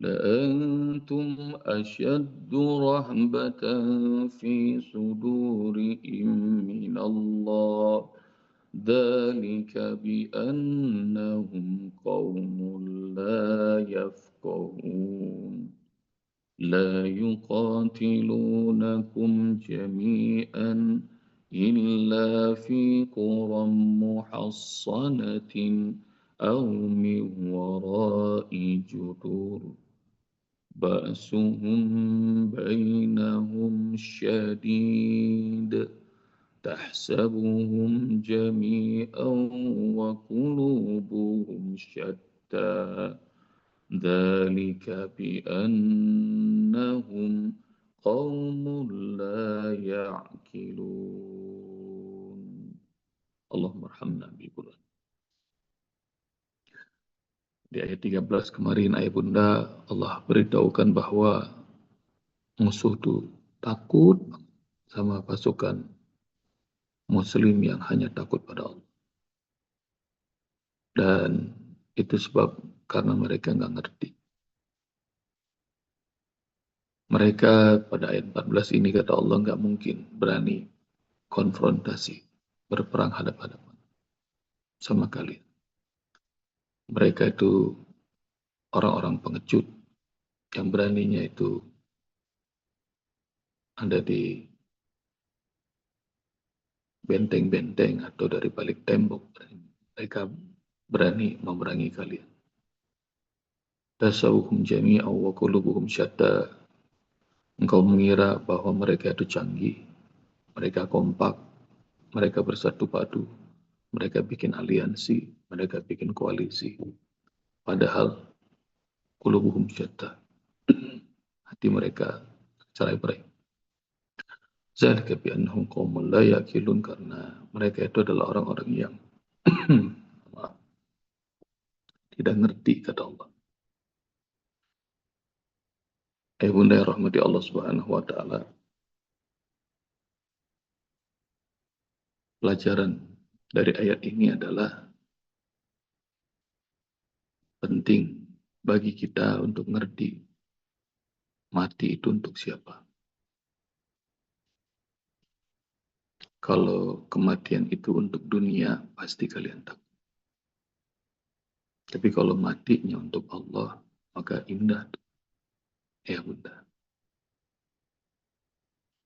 لأنتم أشد رهبة في صدورهم من الله ذلك بأنهم قوم لا يفقهون لا يقاتلونكم جميعا إلا في قرى محصنة أو من وراء جدور بأسهم بينهم شديد تحسبهم جميعا وقلوبهم شتى ذلك بأنهم قوم لا يعقلون اللهم ارحمنا بالقرآن. Di ayat 13 kemarin ayah bunda Allah beritahukan bahwa musuh itu takut sama pasukan muslim yang hanya takut pada Allah. Dan itu sebab karena mereka nggak ngerti. Mereka pada ayat 14 ini kata Allah nggak mungkin berani konfrontasi, berperang hadap-hadapan sama kalian. Mereka itu orang-orang pengecut yang beraninya itu ada di benteng-benteng atau dari balik tembok. Mereka berani memerangi kalian. Tasawuhum jami'aw wa qulubuhum syatta. Engkau mengira bahwa mereka itu canggih, mereka kompak, mereka bersatu padu, mereka bikin aliansi, mereka bikin koalisi. Padahal qulubuhum syatta. Hati mereka cerai-berai. Zalika bi annahum qaumun la yaqilun, karena mereka itu adalah orang-orang yang tidak ngerti kata Allah. Bunda yang rahmati Allah Subhanahu wa taala. Pelajaran dari ayat ini adalah penting bagi kita untuk ngerti mati itu untuk siapa. Kalau kematian itu untuk dunia, pasti kalian tahu. Tapi kalau matinya untuk Allah, maka indah. Ya bunda.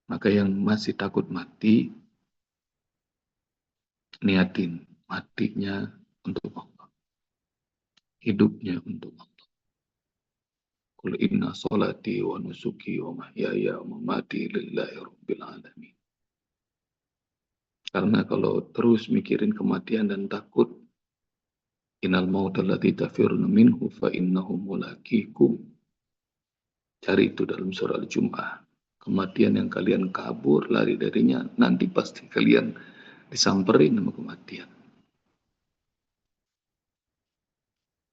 Maka yang masih takut mati, niatin matinya untuk Allah. Hidupnya untuk Allah. Qul inna salati wa nusuki wa mahyaya wa mamati lillahi rabbil alamin. Karena kalau terus mikirin kematian dan takut, innal mauta allati tafiruna minhu fa innahu mulaqikum. Cari itu dalam surah Al-Jum'ah. Kematian yang kalian kabur, lari darinya, nanti pasti kalian disamperin sama kematian.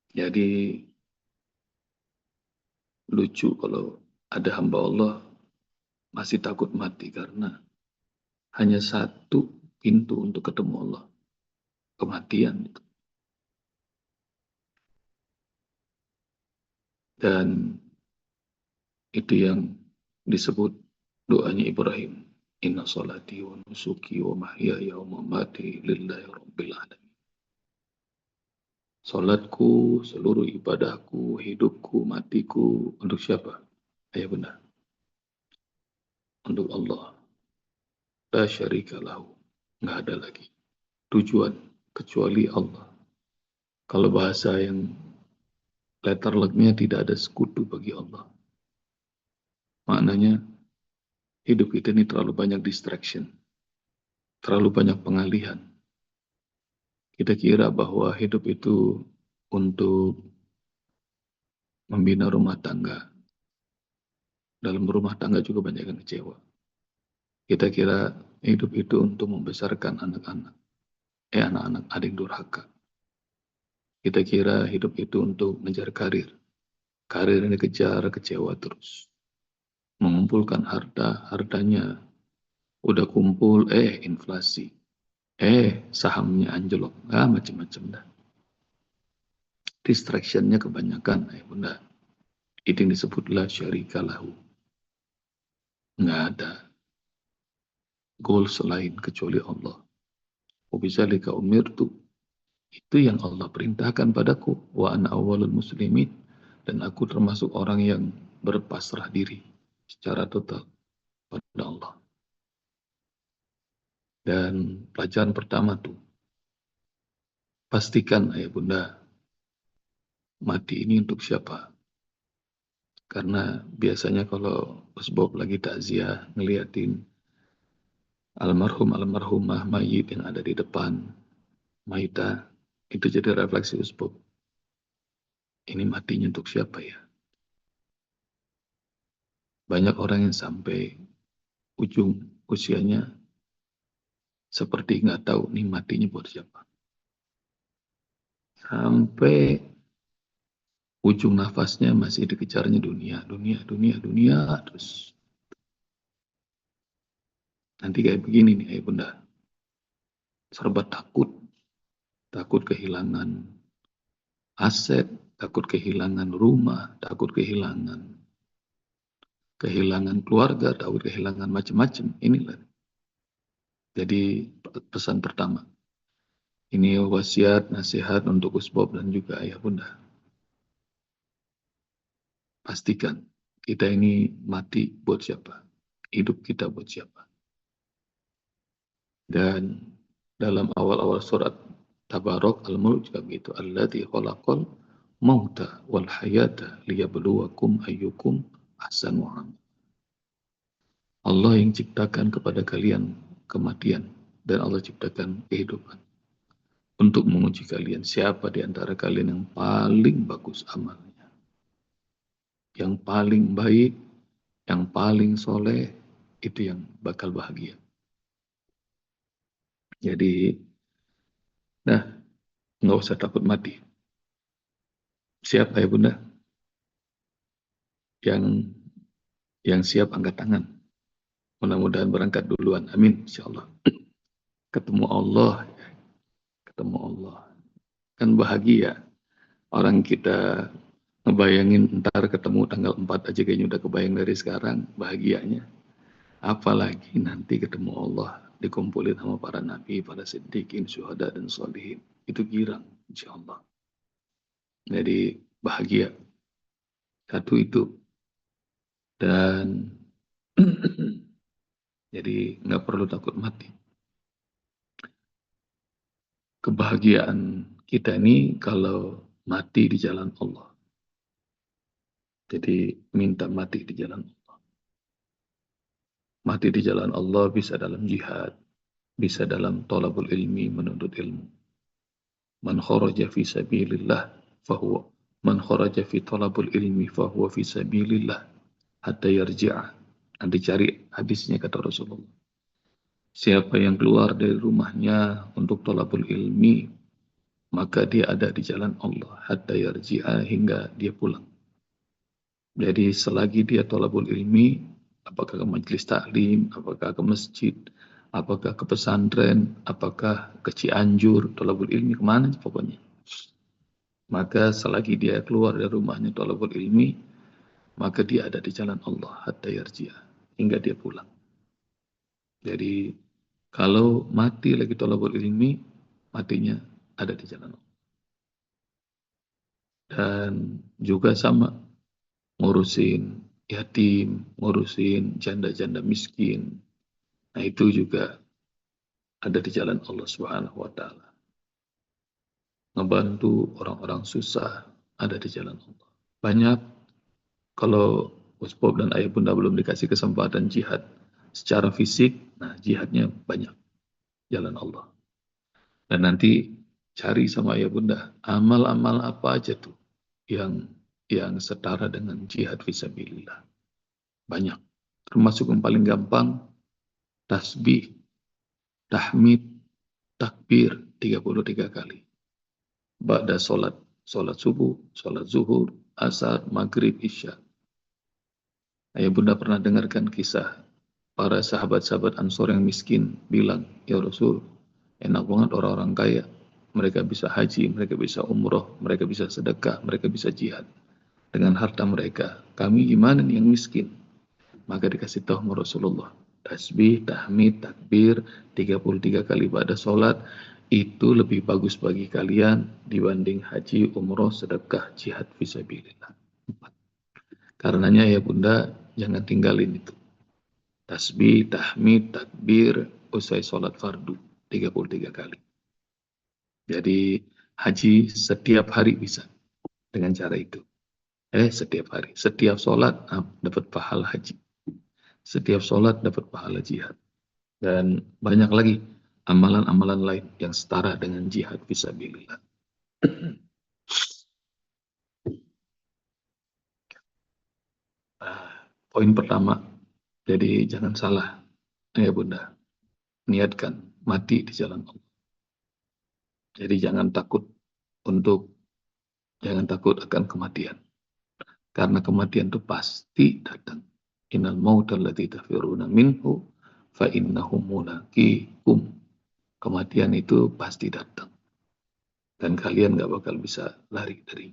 Jadi lucu kalau ada hamba Allah masih takut mati karena hanya satu pintu untuk ketemu Allah. Kematian itu. Dan itu yang disebut doanya Ibrahim. Inna salati wa nusuki wa mahyaya wa mamati lillahi rabbil alamin. Salatku, seluruh ibadahku, hidupku, matiku untuk siapa? Ayah bunda. Untuk Allah. La syarika lahu. Nggak ada lagi tujuan kecuali Allah. Kalau bahasa yang letterleknya tidak ada sekutu bagi Allah. Maknanya hidup kita ini terlalu banyak distraction. Terlalu banyak pengalihan. Kita kira bahwa hidup itu untuk membina rumah tangga. Dalam rumah tangga juga banyak yang kecewa. Kita kira hidup itu untuk membesarkan anak-anak. Anak-anak adik durhaka. Kita kira hidup itu untuk mengejar karir. Karir ini kejar, kecewa terus. Mengumpulkan harta, hartanya udah kumpul, inflasi. Sahamnya anjlok. Macam-macam dah. Distractionnya kebanyakan, bunda. Itu yang disebut la syarika lahu. Nggak ada goal selain kecuali Allah. Wabizalika umirtu, itu yang Allah perintahkan padaku. Wa ana awwalul muslimin, dan aku termasuk orang yang berpasrah diri secara total pada Allah. Dan pelajaran pertama tuh, pastikan ayah bunda, mati ini untuk siapa? Karena biasanya kalau Usbob lagi takziah ngeliatin almarhumah mayit yang ada di depan Maida, itu jadi refleksi Usbob. Ini matinya untuk siapa ya? Banyak orang yang sampai ujung usianya seperti nggak tahu nih matinya buat siapa. Sampai ujung nafasnya masih dikejarnya dunia terus. Nanti kayak begini nih ayah bunda, serba takut kehilangan aset, takut kehilangan rumah, takut kehilangan keluarga, takut kehilangan macam-macam. Inilah. Jadi pesan pertama. Ini wasiat, nasihat untuk Usbob dan juga ayah bunda. Pastikan kita ini mati buat siapa, hidup kita buat siapa. Dan dalam awal-awal surat Tabarok Al-Mulk juga begitu. Alladzi khalaqal mauta wal hayata liyabluwakum ayyukum ahsanu amala. Allah yang ciptakan kepada kalian kematian dan Allah ciptakan kehidupan untuk menguji kalian siapa di antara kalian yang paling bagus amalnya, yang paling baik, yang paling soleh, itu yang bakal bahagia. Jadi, nah, nggak usah takut mati. Siapa ya bunda? Yang siap angkat tangan. Mudah-mudahan berangkat duluan. Amin. InsyaAllah. Ketemu Allah. Kan bahagia. Orang kita ngebayangin ntar ketemu tanggal 4 aja kayaknya udah kebayang dari sekarang. Bahagianya. Apalagi nanti ketemu Allah. Dikumpulin sama para nabi, para siddiqin, syuhada, dan sholihin. Itu girang. InsyaAllah. Jadi bahagia. Satu itu. Dan jadi nggak perlu takut mati. Kebahagiaan kita ini kalau mati di jalan Allah. Jadi minta mati di jalan Allah. Mati di jalan Allah bisa dalam jihad, bisa dalam thalabul ilmi, menuntut ilmu. Man kharaja fi sabilillah fahuwa, man kharaja fi thalabul ilmi fahuwa fi sabilillah hatta yarji'a. Nanti cari hadisnya kata Rasulullah. Siapa yang keluar dari rumahnya untuk thalabul ilmi, maka dia ada di jalan Allah hatta yarji'a, hingga dia pulang. Jadi selagi dia thalabul ilmi, apakah ke majelis taklim, apakah ke masjid, apakah ke pesantren, apakah ke Cianjur, thalabul ilmi kemana pokoknya. Maka selagi dia keluar dari rumahnya thalabul ilmi, maka dia ada di jalan Allah hatta yarji'a, hingga dia pulang. Jadi kalau mati lagi thalabul ilmi, matinya ada di jalan Allah. Dan juga sama, ngurusin yatim, ngurusin janda-janda miskin. Nah itu juga ada di jalan Allah Subhanahu wa Ta'ala. Ngebantu orang-orang susah ada di jalan Allah. Banyak kalau Usbob dan ayah bunda belum dikasih kesempatan jihad secara fisik, nah jihadnya banyak jalan Allah. Dan nanti cari sama ayah bunda amal-amal apa aja tuh yang setara dengan jihad fisabilillah. Banyak. Termasuk yang paling gampang, tasbih, tahmid, takbir 33 kali. Ba'da sholat subuh, sholat zuhur, asar, maghrib, isya. Ayah bunda pernah dengarkan kisah para sahabat-sahabat Ansor yang miskin bilang, ya Rasul, enak banget orang-orang kaya. Mereka bisa haji, mereka bisa umroh, mereka bisa sedekah, mereka bisa jihad. dengan harta mereka. Kami imanan yang miskin. Maka dikasih tahu sama Rasulullah, tasbih, tahmid, takbir 33 kali pada sholat itu lebih bagus bagi kalian dibanding haji, umroh, sedekah, jihad fisabilillah. Karenanya ya Bunda, jangan tinggalin itu. Tasbih, tahmid, takbir, usai sholat fardu 33 kali. Jadi haji setiap hari bisa dengan cara itu. Setiap hari, setiap sholat dapat pahala haji. Setiap sholat dapat pahala jihad. Dan banyak lagi amalan-amalan lain yang setara dengan jihad fisabilillah. Poin pertama, jadi jangan salah ya Bunda, niatkan mati di jalan Allah. Jadi jangan takut akan kematian. Karena kematian itu pasti datang. Innal mauta alladzi tafiruna minhu fa innahu mulaqikum. Kematian itu pasti datang. Dan kalian gak bakal bisa lari dari.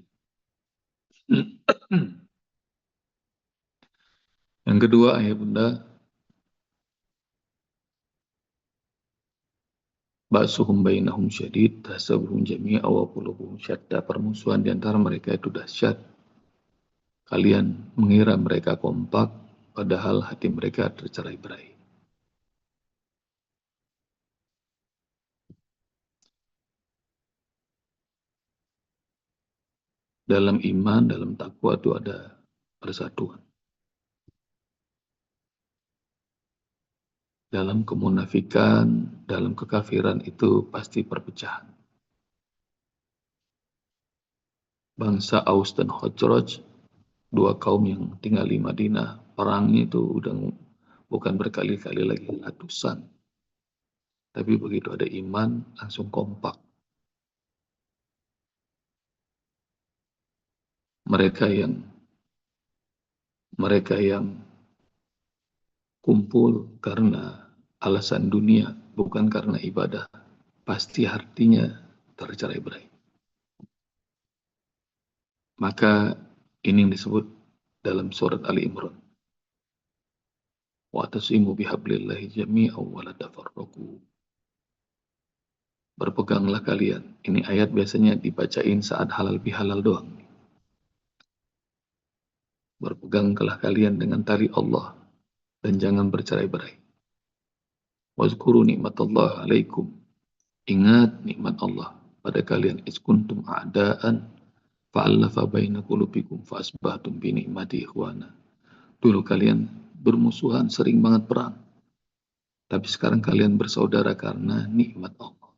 Yang kedua ya Bunda, ba'suhum bainahum syadid, tahsabuhum jami'a wa qulubuhum syatta. Permusuhan di antara mereka itu dahsyat. Kalian mengira mereka kompak, padahal hati mereka tercerai-berai. Dalam iman, dalam takwa itu ada persatuan. Dalam kemunafikan, dalam kekafiran itu pasti perpecahan. Bangsa Aus dan Khazraj, dua kaum yang tinggal di Madinah, perangnya itu udah bukan berkali-kali lagi, ratusan. Tapi begitu ada iman, langsung kompak. Mereka yang kumpul karena alasan dunia, bukan karena ibadah, pasti hatinya tercerai-berai. Maka ini yang disebut dalam surat Ali Imran. Wa'tasimu bihablillahi jami'an wa la tafarraqu. Berpeganglah kalian. Ini ayat biasanya dibacain saat halal bihalal doang. Berpeganglah kalian dengan tali Allah dan jangan bercerai-berai. Wazkuru nikmatallah alaikum. Ingat nikmat Allah pada kalian. Iskuntum a'daan fa'allafa baina qulubikum fa'asbahtum bi ni'mati ikhwana. Dulu kalian bermusuhan, sering banget perang. Tapi sekarang kalian bersaudara karena nikmat Allah.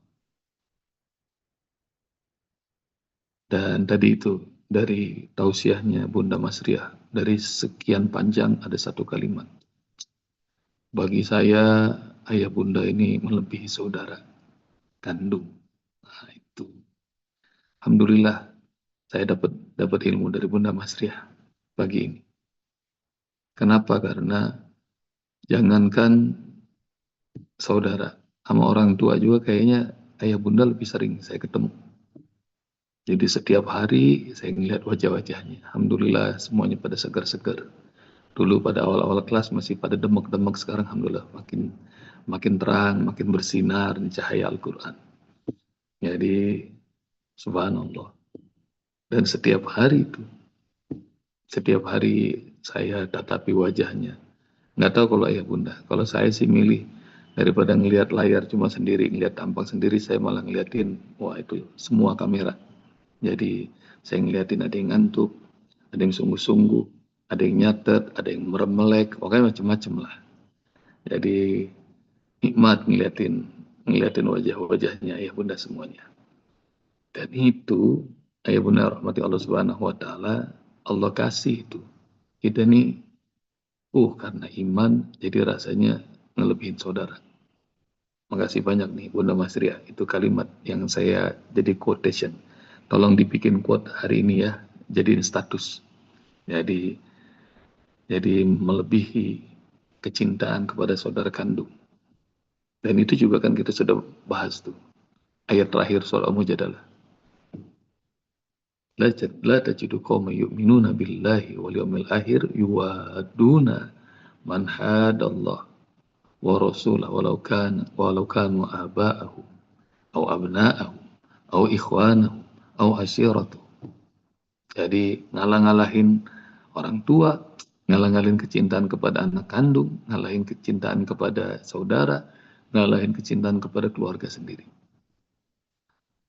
Dan tadi itu dari tausiahnya Bunda Masriah, dari sekian panjang ada satu kalimat. Bagi saya, ayah bunda ini melebihi saudara kandung. Nah, itu. Alhamdulillah, saya dapat ilmu dari Bunda Masriah pagi ini. Kenapa? Karena jangankan saudara, sama orang tua juga kayaknya ayah bunda lebih sering saya ketemu. Jadi setiap hari saya melihat wajah-wajahnya. Alhamdulillah semuanya pada segar-segar. Dulu pada awal-awal kelas masih pada demek-demek, sekarang alhamdulillah makin terang, makin bersinar cahaya Al-Quran. Jadi subhanallah. Dan setiap hari saya tatapi wajahnya. Nggak tahu kalau ayah bunda. Kalau saya sih milih daripada ngelihat layar cuma sendiri, ngelihat tampang sendiri, saya malah ngeliatin, wah itu semua kamera. Jadi saya ngeliatin ada yang ngantuk, ada yang sungguh-sungguh, ada yang nyatet, ada yang meremelek, pokoknya macam-macam lah. Jadi nikmat ngeliatin wajah-wajahnya ayah bunda semuanya. Dan itu ayah bunda rahmati Allah Subhanahu wa taala, Allah kasih itu. Kita nih karena iman jadi rasanya ngelebihin saudara. Makasih banyak nih Bunda Masriah, itu kalimat yang saya jadi quotation. Tolong dibikin quote hari ini ya, jadiin status. Jadi melebihi kecintaan kepada saudara kandung. Dan itu juga kan kita sudah bahas tuh. Ayat terakhir surah Al-Mujadalah. la tajidu qauman yu'minuna billahi wal yawmil akhir yuwadduna man hadallah wa rasulahu walau kanu aba'ahum aw abna'ahum aw ikhwanahum aw asyiratahum. Jadi ngalah-ngalahin orang tua, ngalah-ngalahin kecintaan kepada anak kandung, ngalahin kecintaan kepada saudara, ngalahin kecintaan kepada keluarga sendiri.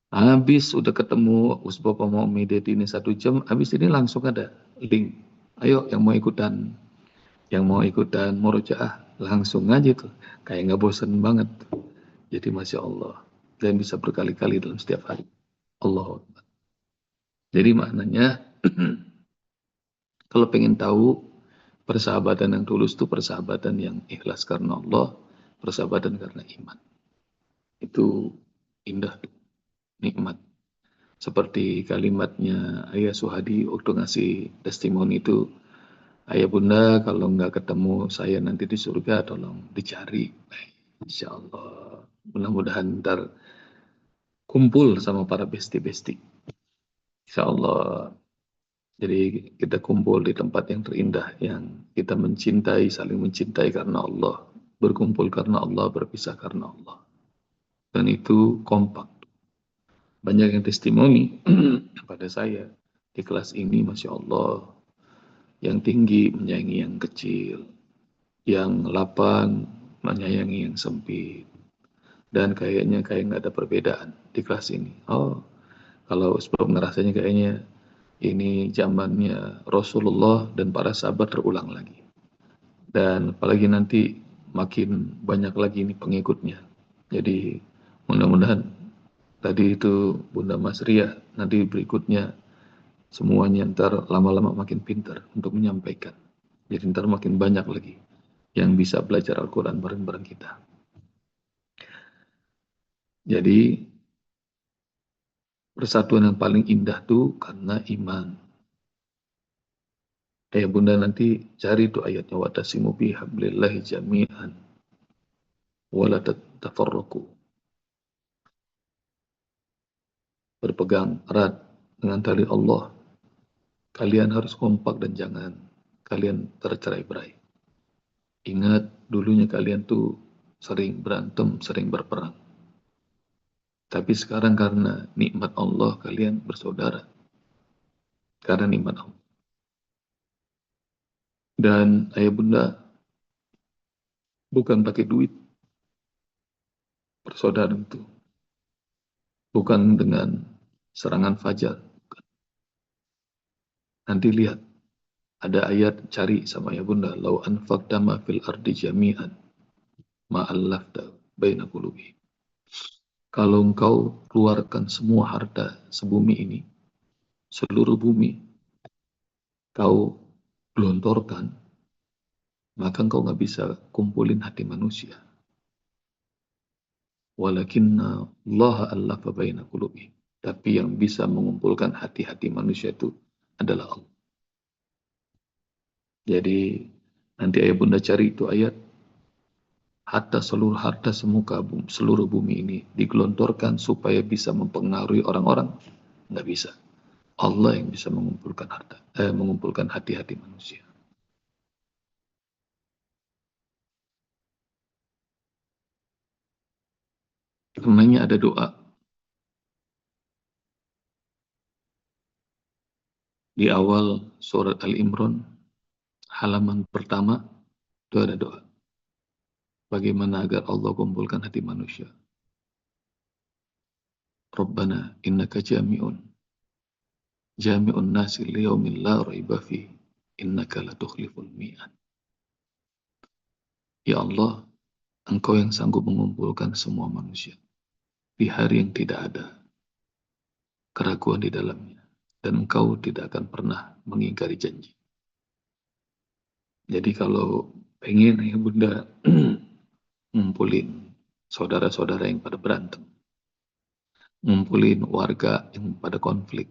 Habis udah ketemu Bapak mau medit ini 1 jam, habis ini langsung ada link. Ayo yang mau ikutan murojaah, langsung aja tuh. Kayak nggak bosan banget. Jadi Masya Allah. Dan bisa berkali-kali dalam setiap hari. Allahu Akbar. Jadi maknanya, kalau pengen tahu persahabatan yang tulus itu persahabatan yang ikhlas karena Allah, persahabatan karena iman. Itu indah, nikmat. Seperti kalimatnya Ayah Suhadi waktu ngasih testimoni itu, Ayah Bunda kalau nggak ketemu saya nanti di surga tolong dicari. Insya Allah. Mudah-mudahan ntar kumpul sama para besti-besti. Insya Allah. Jadi kita kumpul di tempat yang terindah, yang kita mencintai, saling mencintai karena Allah. Berkumpul karena Allah, berpisah karena Allah. Dan itu kompak. Banyak yang testimoni pada saya di kelas ini, Masya Allah, yang tinggi menyayangi yang kecil, yang lapang menyayangi yang sempit, dan kayaknya kayak nggak ada perbedaan di kelas ini. Oh, kalau sebelum ngerasanya kayaknya ini zamannya Rasulullah dan para sahabat terulang lagi, dan apalagi nanti makin banyak lagi ini pengikutnya. Jadi mudah-mudahan tadi itu Bunda Mas Ria, nanti berikutnya semuanya ntar lama-lama makin pintar untuk menyampaikan. Jadi ntar makin banyak lagi yang bisa belajar Al-Quran bareng-bareng kita. Jadi persatuan yang paling indah tuh karena iman. Bunda nanti cari tuh ayatnya, watasimu bihablillahi jami'an wala tafarraqu. Berpegang erat dengan tali Allah. Kalian harus kompak dan jangan kalian tercerai-berai. Ingat dulunya kalian tuh sering berantem, sering berperang. Tapi sekarang karena nikmat Allah kalian bersaudara. Karena nikmat Allah. Dan ayah bunda bukan pakai duit persaudaraan itu. Bukan dengan serangan fajar. Nanti lihat. Ada ayat cari sama ayah bunda. Lau anfaqta ma fil ardi jami'an ma'allafta baina qulubi. Kalau engkau keluarkan semua harta sebumi ini, seluruh bumi, kau gelontorkan, maka engkau nggak bisa kumpulin hati manusia. Walakinna Allah allafa baina qulubi. Tapi yang bisa mengumpulkan hati-hati manusia itu adalah Allah. Jadi nanti ayah bunda cari itu ayat, seluruh harta seluruh bumi ini digelontorkan supaya bisa mempengaruhi orang-orang, nggak bisa. Allah yang bisa mengumpulkan hati-hati manusia. Karenanya ada doa di awal surat Al-Imran halaman pertama, itu ada doa. Bagaimana agar Allah kumpulkan hati manusia. Rabbana innaka jami'un nasi liyaumin la raiba fi innaka la tukhliful mi'ad. Ya Allah, Engkau yang sanggup mengumpulkan semua manusia di hari yang tidak ada keraguan di dalamnya, dan Engkau tidak akan pernah mengingkari janji. Jadi kalau pengen ya bunda ngumpulin saudara-saudara yang pada berantem, ngumpulin warga yang pada konflik,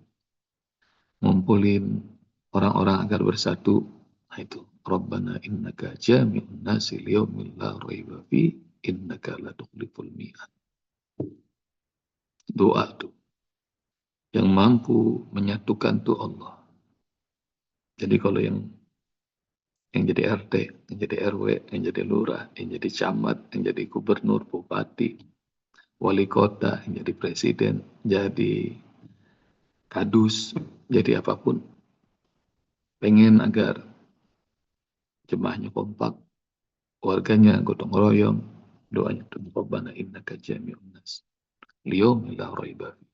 ngumpulin orang-orang agar bersatu, nah itu Rabbana innaka jami'un nasi liyaumin la raiba fi innaka la tukhliful mi'ad. Doa tuh. Yang mampu menyatukan itu Allah. Jadi kalau yang jadi RT, yang jadi RW, yang jadi lurah, yang jadi camat, yang jadi gubernur, bupati, wali kota, yang jadi presiden, jadi kadus, jadi apapun, pengen agar jemaahnya kompak, warganya gotong royong, doanya tuh Rabbana innaka jami'un nas liyaumil la raiba fihi.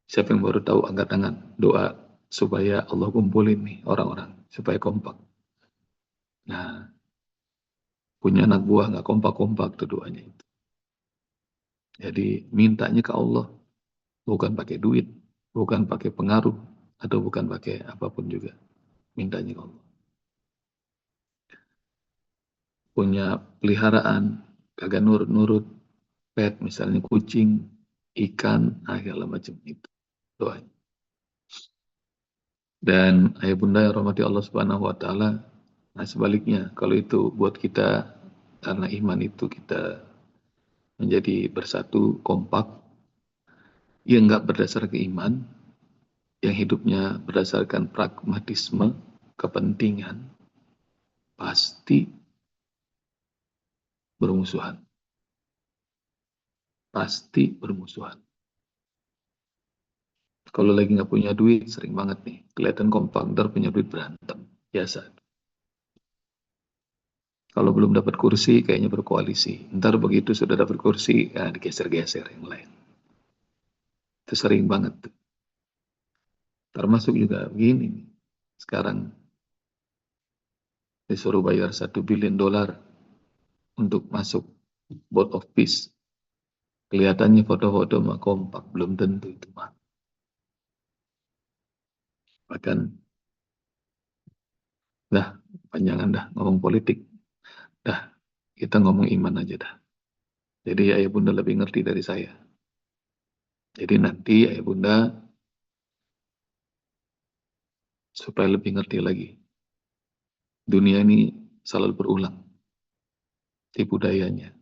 Siapa yang baru tahu angkat tangan doa supaya Allah kumpulin nih orang-orang supaya kompak. Nah, punya anak buah nggak kompak-kompak tuh doanya itu. Jadi mintanya ke Allah bukan pakai duit, bukan pakai pengaruh, atau bukan pakai apapun juga. Mintanya ke Allah. Punya peliharaan, kagak nurut-nurut, pet misalnya kucing, ikan, segala macam itu doanya. Dan ayah bunda yang rahmati Allah Subhanahu wa taala, nah sebaliknya kalau itu buat kita karena iman itu kita menjadi bersatu kompak yang nggak berdasarkan iman, yang hidupnya berdasarkan pragmatisme, kepentingan, pasti bermusuhan. Pasti bermusuhan. Kalau lagi nggak punya duit, sering banget nih. Kelihatan kompak, ntar punya duit berantem. Biasa. Kalau belum dapat kursi, kayaknya berkoalisi. Ntar begitu sudah dapat kursi, ya digeser-geser yang lain. Itu sering banget tuh. Termasuk juga begini nih. Sekarang disuruh bayar $1 billion untuk masuk Board of Peace. Kelihatannya foto-foto mah kompak, belum tentu itu mah. Bahkan, dah, panjangan dah ngomong politik. Dah, kita ngomong iman aja dah. Jadi ayah bunda lebih ngerti dari saya. Jadi nanti ayah bunda supaya lebih ngerti lagi. Dunia ini selalu berulang di budayanya.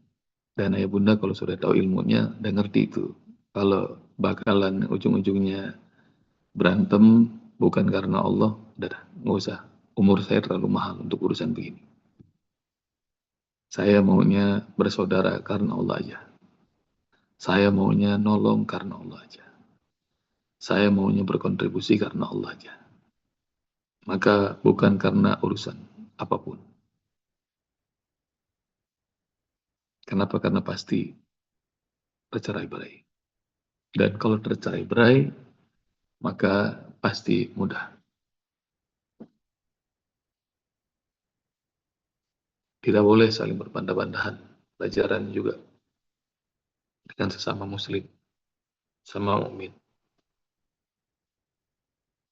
Dan ayah bunda kalau sudah tahu ilmunya, udah ngerti itu. Kalau bakalan ujung-ujungnya berantem bukan karena Allah, udah nggak usah. Umur saya terlalu mahal untuk urusan begini. Saya maunya bersaudara karena Allah aja. Saya maunya nolong karena Allah aja. Saya maunya berkontribusi karena Allah aja. Maka bukan karena urusan apapun. Kenapa? Karena pasti bercerai-berai. Dan kalau tercerai-berai, maka pasti mudah. Tidak boleh saling berpandang-pandahan. Pelajaran juga dengan sesama muslim, sama mukmin.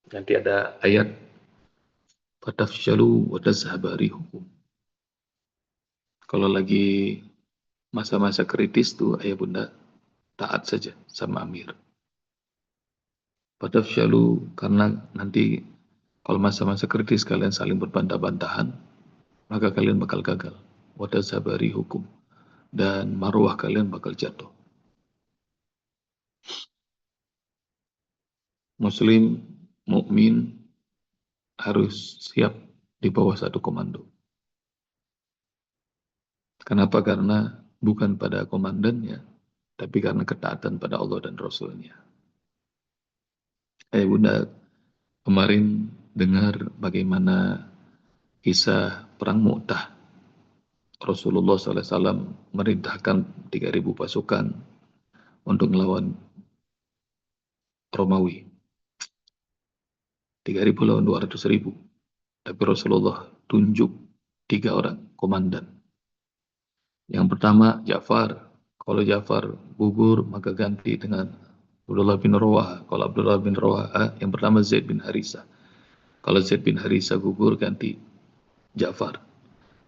Nanti ada ayat fatafshalu wa tazhaba rihukum. Kalau lagi masa-masa kritis tuh ayah bunda taat saja sama amir. Fatafshalu karena nanti kalau masa-masa kritis kalian saling berbantah-bantahan, maka kalian bakal gagal. Wa tazhaba rihukum dan marwah kalian bakal jatuh. Muslim, mukmin harus siap di bawah satu komando. Kenapa? Karena bukan pada komandannya, tapi karena ketaatan pada Allah dan Rasulnya. Bunda, kemarin dengar bagaimana kisah perang Mu'tah. Rasulullah SAW merintahkan 3.000 pasukan untuk melawan Romawi. 3.000 lawan 200.000. Tapi Rasulullah tunjuk 3 orang komandan. Yang pertama Ja'far. Kalau Ja'far gugur maka ganti dengan Abdullah bin Rawaha. Kalau Abdullah bin Rawaha yang pertama Zaid bin Harisa. Kalau Zaid bin Harisa gugur ganti Ja'far.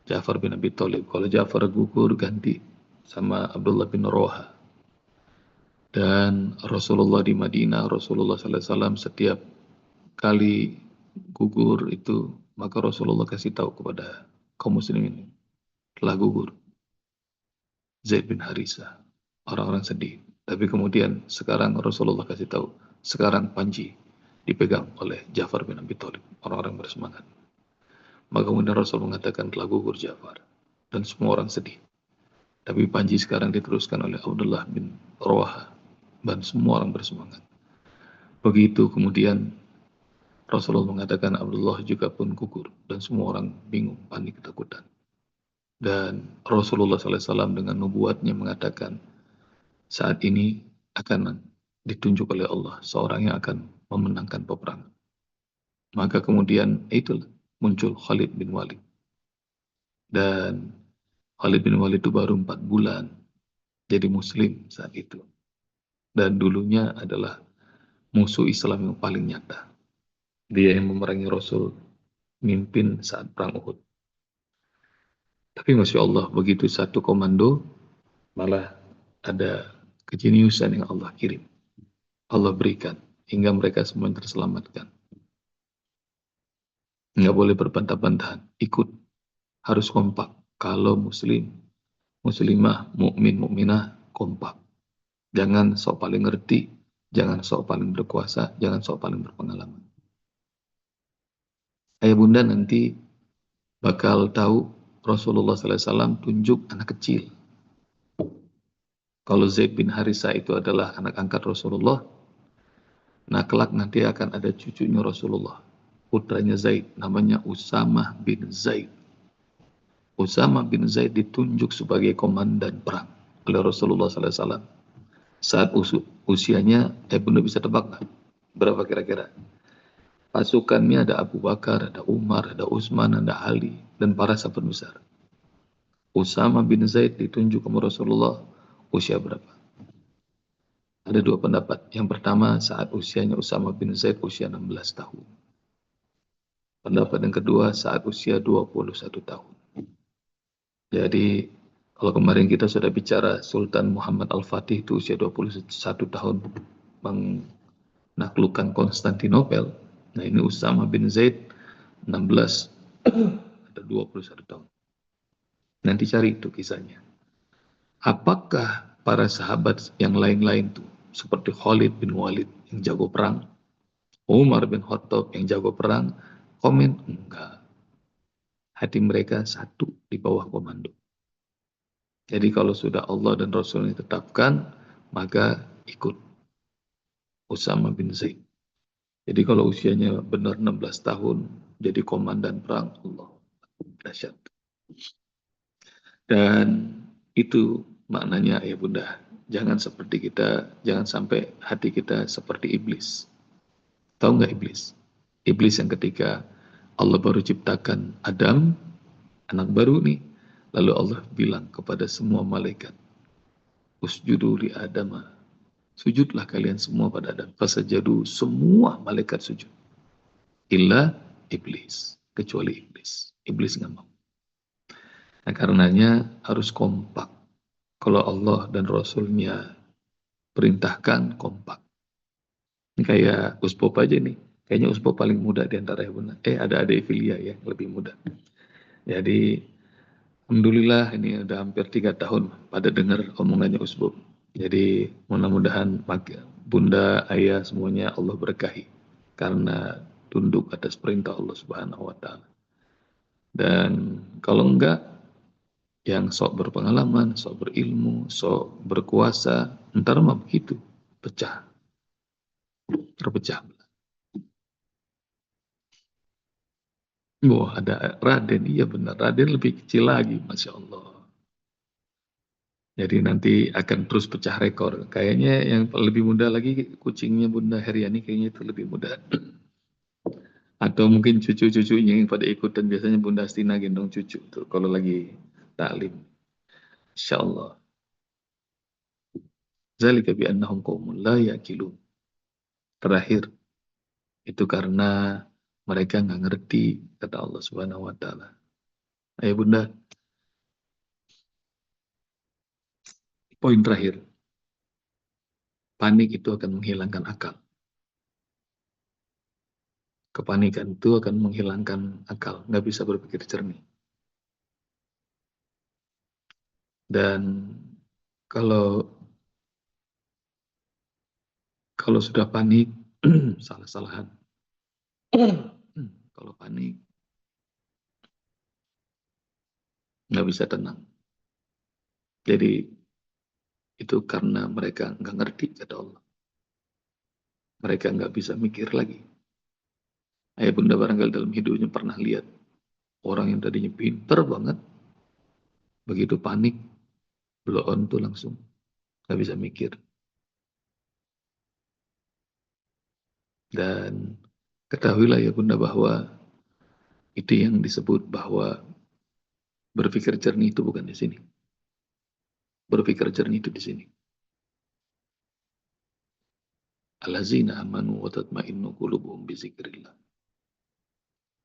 Ja'far bin Abi Thalib. Kalau Ja'far gugur ganti sama Abdullah bin Rawaha. Dan Rasulullah di Madinah, Rasulullah SAW setiap kali gugur itu maka Rasulullah kasih tahu kepada kaum muslimin telah gugur Zaid bin Harisa. Orang-orang sedih. Tapi kemudian sekarang Rasulullah kasih tahu, sekarang panji dipegang oleh Ja'far bin Abi Thalib, orang-orang bersemangat. Maka kemudian Rasul mengatakan telah gugur Ja'far, dan semua orang sedih. Tapi panji sekarang diteruskan oleh Abdullah bin Rawaha, dan semua orang bersemangat. Begitu kemudian Rasulullah mengatakan Abdullah juga pun gugur, dan semua orang bingung, panik, ketakutan. Dan Rasulullah SAW dengan nubuatnya mengatakan, saat ini akan ditunjuk oleh Allah seorang yang akan memenangkan peperangan. Maka kemudian itulah muncul Khalid bin Walid. Dan Khalid bin Walid itu baru 4 bulan jadi muslim saat itu. Dan dulunya adalah musuh Islam yang paling nyata. Dia yang memerangi Rasul, mimpin saat perang Uhud. Tapi Masya Allah, begitu satu komando, malah ada kejeniusan yang Allah kirim. Allah berikan, hingga mereka semua terselamatkan. Nggak boleh berbantah-bantahan, ikut, harus kompak. Kalau muslim, muslimah, mukmin, mukminah, kompak. Jangan sok paling ngerti, jangan sok paling berkuasa, jangan sok paling berpengalaman. Ayah bunda nanti bakal tahu Rasulullah SAW tunjuk anak kecil. Kalau Zaid bin Harithah itu adalah anak angkat Rasulullah, nah kelak nanti akan ada cucunya Rasulullah, putranya Zaid, namanya Usamah bin Zaid. Usamah bin Zaid ditunjuk sebagai komandan perang oleh Rasulullah SAW. Saat usianya, bunda bisa tebak nggak? Berapa kira-kira? Pasukannya ada Abu Bakar, ada Umar, ada Utsman, ada Ali, dan para sahabat besar. Usamah bin Zaid ditunjuk sama Rasulullah usia berapa? Ada dua pendapat. Yang pertama, saat usianya Usamah bin Zaid usia 16 tahun. Pendapat yang kedua, saat usia 21 tahun. Jadi, kalau kemarin kita sudah bicara Sultan Muhammad Al-Fatih itu usia 21 tahun menaklukkan Konstantinopel. Nah, ini Usamah bin Zaid 16 atau 21 tahun. Nanti cari itu kisahnya. Apakah para sahabat yang lain-lain tuh seperti Khalid bin Walid yang jago perang, Umar bin Khattab yang jago perang, komen enggak. Hati mereka satu di bawah komando. Jadi kalau sudah Allah dan Rasulnya tetapkan, maka ikut Usamah bin Zaid. Jadi kalau usianya benar 16 tahun, jadi komandan perang, Allah dahsyat. Dan itu maknanya ya bunda, jangan seperti kita, jangan sampai hati kita seperti iblis. Tahu nggak iblis? Iblis yang ketika Allah baru ciptakan Adam, anak baru nih, lalu Allah bilang kepada semua malaikat, usjudu li Adama, sujudlah kalian semua pada Adam. Fasajadu, semua malaikat sujud. Illa iblis, kecuali iblis. Iblis nggak mau. Nah karenanya harus kompak. Kalau Allah dan Rasulnya perintahkan, kompak. Ini kayak Usbop aja nih. Kayaknya Usbop paling muda di antara ya bunda. Ada Evilia ya, lebih muda. Jadi alhamdulillah ini udah hampir 3 tahun pada dengar omongannya Usbop. Jadi mudah-mudahan bunda, ayah semuanya Allah berkahi karena tunduk atas perintah Allah Subhanahu wa taala. Dan kalau enggak, yang sok berpengalaman, sok berilmu, sok berkuasa, ntar mah begitu, pecah, terpecah. Wah, ada Raden, iya benar, Raden lebih kecil lagi, Masya Allah. Jadi nanti akan terus pecah rekor. Kayaknya yang lebih muda lagi, kucingnya Bunda Heriani, kayaknya itu lebih muda. Atau mungkin cucu-cucunya yang pada ikutan, biasanya Bunda Astina gendong cucu tuh, kalau lagi taklim. Insya Allah. Zalika bi'annahum qawmun la ya'qilun. Terakhir, itu karena mereka nggak ngerti, kata Allah Subhanahu wa taala. Ayo Bunda, poin terakhir. Panik itu akan menghilangkan akal. Kepanikan itu akan menghilangkan akal, nggak bisa berpikir jernih. Dan kalau Kalau sudah panik, salah-salahan. Kalau panik, nggak bisa tenang. Jadi itu karena mereka nggak ngerti kata Allah. Mereka nggak bisa mikir lagi. Ayah bunda barangkali dalam hidupnya pernah lihat orang yang tadinya pinter banget, begitu panik, blow on tuh langsung nggak bisa mikir. Dan ketahuilah ya bunda bahwa itu yang disebut bahwa berpikir jernih itu bukan di sini. Berpikir jernih itu di sini. Allazina amanu wa tatma'innu qulubuhum bi dzikrillah.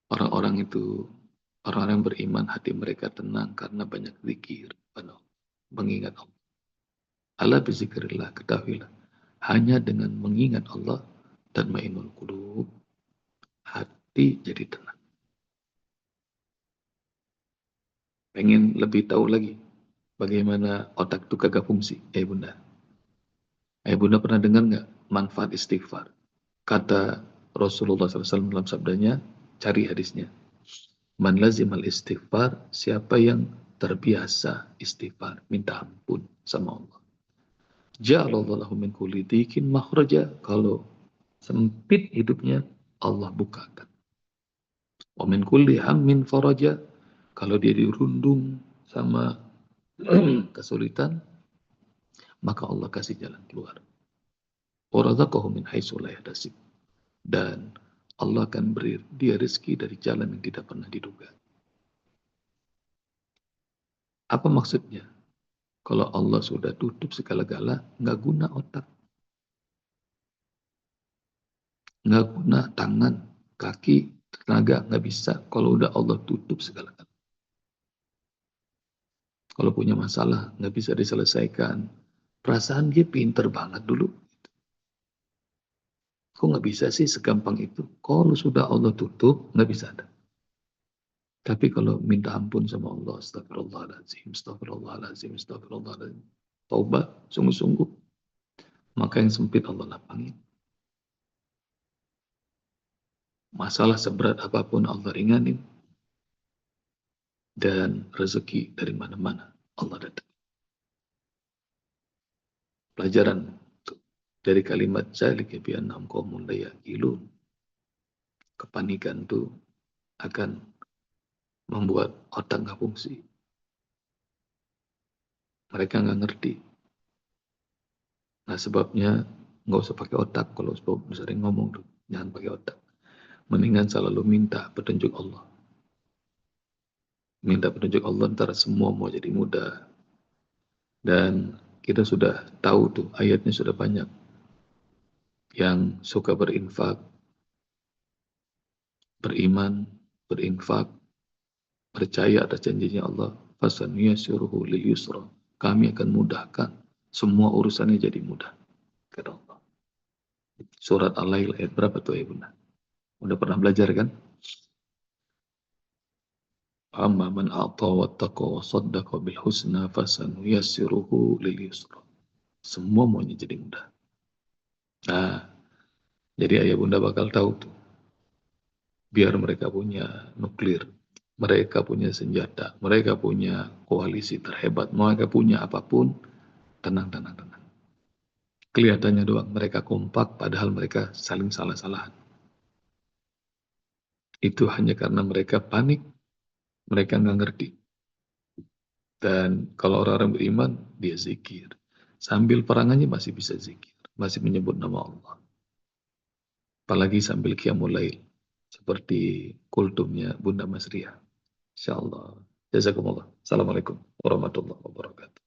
Orang-orang itu, orang-orang yang beriman, hati mereka tenang karena banyak zikir, mengingat Allah. Ala bi dzikrillah, ketahuilah, hanya dengan mengingat Allah dan ma'inul qulub, hati jadi tenang. Pengen lebih tahu lagi bagaimana otak itu kagak fungsi, bunda. Bunda pernah dengar nggak manfaat istighfar? Kata Rasulullah SAW dalam sabdanya, cari hadisnya. Man lazimal istighfar, siapa yang terbiasa istighfar, minta ampun sama Allah. Ja'alallahu lahu min kulli dhikin makhraja. Kalau sempit hidupnya, Allah bukakan. Wa min kulli hammin faraja. Kalau dia dirundung sama kesulitan, maka Allah kasih jalan keluar. Wa razaqahu min haitsu la yahtasib. Dan Allah akan beri dia rezeki dari jalan yang tidak pernah diduga. Apa maksudnya? Kalau Allah sudah tutup segala-gala, nggak guna otak, nggak guna tangan, kaki, tenaga, nggak bisa. Kalau udah Allah tutup segala-gala. Kalau punya masalah, nggak bisa diselesaikan. Perasaan dia pinter banget dulu. Kok nggak bisa sih segampang itu? Kalau sudah Allah tutup, nggak bisa ada. Tapi kalau minta ampun sama Allah, astagfirullahaladzim, astagfirullahaladzim, astagfirullahaladzim, taubat, sungguh-sungguh, maka yang sempit Allah lapangin. Masalah seberat apapun Allah ringanin. Dan rezeki dari mana-mana Allah datang. Pelajaran dari kalimat zalika bi annahum qaumun la yaqilun. Kepanikan itu akan membuat otak nggak fungsi. Mereka nggak ngerti. Nah sebabnya nggak usah pakai otak. Kalau sering ngomong tuh, jangan pakai otak. Mendingan selalu minta petunjuk Allah. Minta petunjuk Allah, ntar semua mau jadi mudah. Dan kita sudah tahu tuh, ayatnya sudah banyak. Yang suka berinfak, beriman, berinfak, percaya atas janjinya Allah, fasaniyasiruhu lil yusra. Kami akan mudahkan semua urusannya jadi mudah. Kata Allah. Surat Al-Lail ayat berapa tuh ya bunda? Udah pernah belajar kan? Amma man a'ta wattaqa wa saddaqa bil husna fasaniyasiruhu lil yusra. Semua maunya jadi mudah. Nah, jadi ayah bunda bakal tahu tuh. Biar mereka punya nuklir, mereka punya senjata, mereka punya koalisi terhebat, mereka punya apapun, tenang, tenang, tenang. Kelihatannya doang mereka kompak, padahal mereka saling salah-salahan. Itu hanya karena mereka panik, mereka nggak ngerti. Dan kalau orang-orang beriman, dia zikir. Sambil perangannya masih bisa zikir, masih menyebut nama Allah. Apalagi sambil qiyamul lail, seperti kultumnya Bunda Masriah. Insyaallah. Jazakumullah. Assalamualaikum warahmatullahi wabarakatuh.